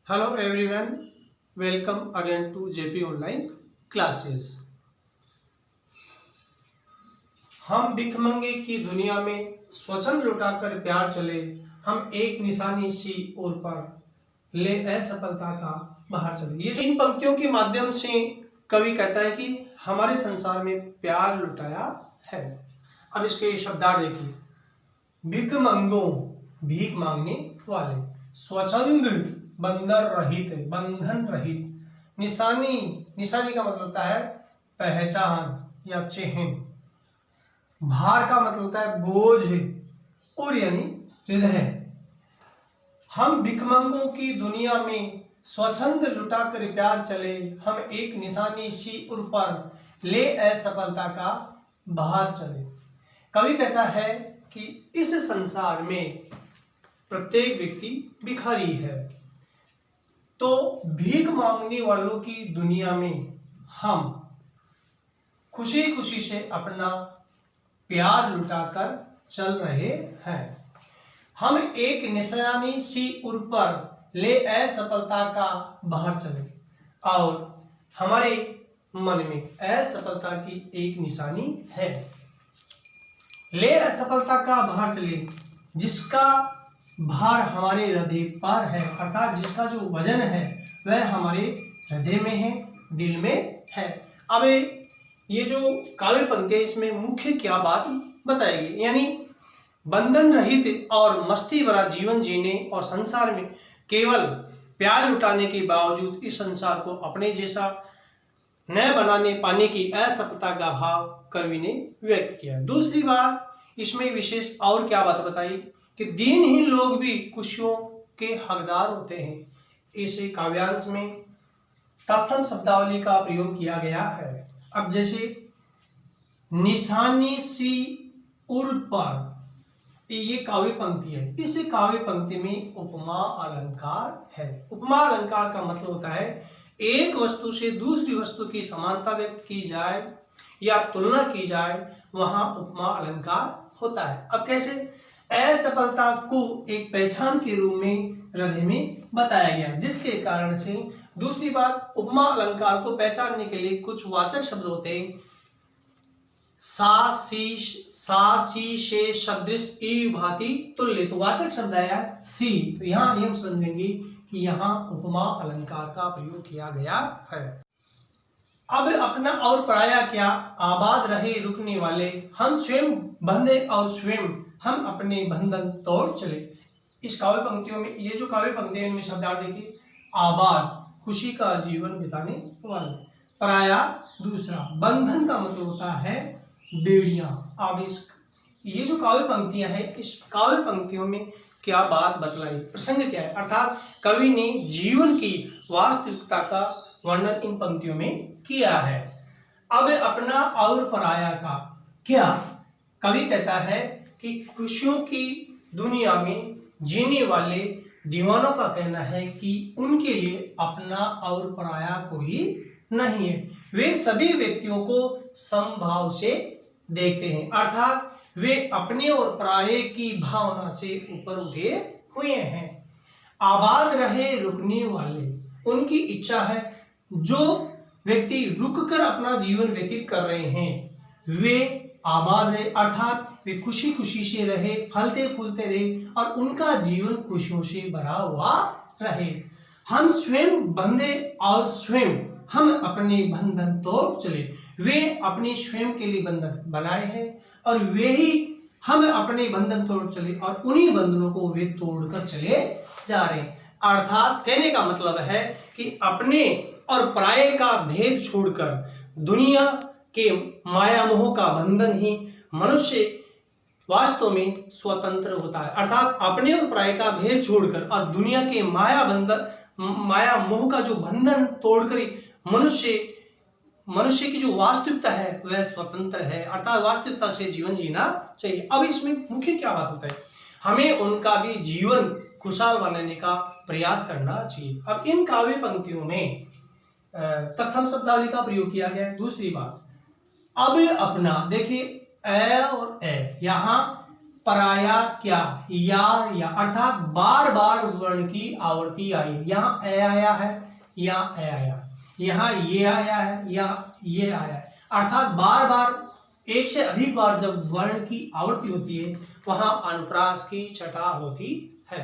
Hello everyone, welcome again to JP Online Classes। हम भिखमंगे की दुनिया में स्वच्छंद लुटाकर प्यार चले, हम एक निशानी सी ओर पर ले असफलता का बाहर चले। ये इन पंक्तियों के माध्यम से कवि कहता है कि हमारे संसार में प्यार लुटाया है। अब इसके शब्दार्थ देखिए। भिखमंगों, भीख मांगने वाले, स्वच्छंद बंधन रहित, निशानी का मतलब होता है पहचान या चिन्ह, भार का मतलब होता है बोझ और यानी हृदय। हम भिखमंगों की दुनिया में स्वच्छंद लुटाकर प्यार चले, हम एक निशानी सी उर पर ले असफलता का बाहर चले। कवि कहता है कि इस संसार में प्रत्येक व्यक्ति भिखारी है, तो भीख मांगने वालों की दुनिया में हम खुशी खुशी से अपना प्यार लुटाकर चल रहे हैं। हम एक निशानी सी उर पर ले असफलता का बाहर चले, और हमारे मन में असफलता की एक निशानी है। ले असफलता का बाहर चले, जिसका भार हमारे हृदय पर है, अर्थात जिसका जो वजन है वह हमारे हृदय में है, दिल में है। अब ये जो काव्य पंक्ति है इसमें मुख्य क्या बात बताएगी, यानी बंधन रहित और मस्ती भरा जीवन जीने और संसार में केवल प्यार लुटाने के बावजूद इस संसार को अपने जैसा न बनाने पाने की असफलता का भाव कवि ने व्यक्त किया। दूसरी बात इसमें विशेष और क्या बात बताई कि दीनहीन लोग भी खुशियों के हकदार होते हैं। इस काव्यांश में तत्सम शब्दावली का प्रयोग किया गया है। अब जैसे निशानी सी उर पर, ये काव्य पंक्ति है। इस काव्य पंक्ति में उपमा अलंकार है। उपमा अलंकार का मतलब होता है एक वस्तु से दूसरी वस्तु की समानता व्यक्त की जाए या तुलना की जाए, वहां उपमा अलंकार होता है। अब कैसे? असफलता को एक पहचान के रूप में हृदय में बताया गया, जिसके कारण से दूसरी बात उपमा अलंकार को पहचानने के लिए कुछ वाचक शब्द होते हैं। सा सी शे सदृश ई भांति तुल्य, तो वाचक शब्द आया सी, तो यहाँ हम समझेंगे कि यहाँ उपमा अलंकार का प्रयोग किया गया है। अब अपना और पराया क्या, आबाद रहे रुकने वाले, हम स्वयं बंधे और स्वयं हम अपने बंधन तोड़ चले। इस काव्य पंक्तियों में, ये जो काव्य पंक्तियां इनमें शब्दार्थ देखिए। आबाद, खुशी का जीवन बिताने वाले, पराया दूसरा, बंधन का मतलब होता है बेड़ियां। अब ये जो काव्य पंक्तियां हैं, इस काव्य पंक्तियों में क्या बात बतलाई, प्रसंग क्या है, अर्थात कवि ने जीवन की वास्तविकता का वर्णन इन पंक्तियों में किया है। अब अपना और पराया का क्या, कवि कहता है कि खुशियों की दुनिया में जीने वाले दीवानों का कहना है कि उनके लिए अपना और पराया कोई नहीं है। वे सभी व्यक्तियों को समभाव से देखते हैं, अर्थात वे अपने और पराये की भावना से ऊपर उठे हुए हैं। आबाद रहे रुकने वाले, उनकी इच्छा है जो व्यक्ति रुककर अपना जीवन व्यतीत कर रहे हैं वे आबाद रहे, अर्थात वे खुशी खुशी से रहे, फलते फूलते रहे और उनका जीवन खुशियों से भरा हुआ रहे। हम स्वयं बंधे और स्वयं हम अपने बंधन तोड़ चले, वे अपने स्वयं के लिए बंधन बनाए हैं और वे ही हम अपने बंधन तोड़ चले और उन्हीं बंधनों को वे तोड़कर चले जा रहे हैं। अर्थात कहने का मतलब है कि अपने और पराये का भेद छोड़कर दुनिया के माया मोह का बंधन ही मनुष्य वास्तव में स्वतंत्र होता है। अर्थात अपने और पराये का भेद छोड़कर और दुनिया के माया मोह का जो बंधन तोड़कर मनुष्य की जो वास्तविकता है वह स्वतंत्र है, अर्थात वास्तविकता से जीवन जीना चाहिए। अब इसमें मुख्य क्या बात होता है, हमें उनका भी जीवन खुशहाल बनाने का प्रयास करना चाहिए। अब इन काव्य पंक्तियों में तत्सम शब्दावली का प्रयोग किया गया है। दूसरी बात, अब अपना देखिए, ए और ए, यहाँ पराया क्या, या अर्थात बार बार वर्ण की आवर्ती आई। यहाँ ए आया है, यहाँ ए आया, यहाँ ये आया है, या ये आया है। अर्थात बार बार, एक से अधिक बार जब वर्ण की आवर्ती होती है वहां अनुप्रास की छटा होती है।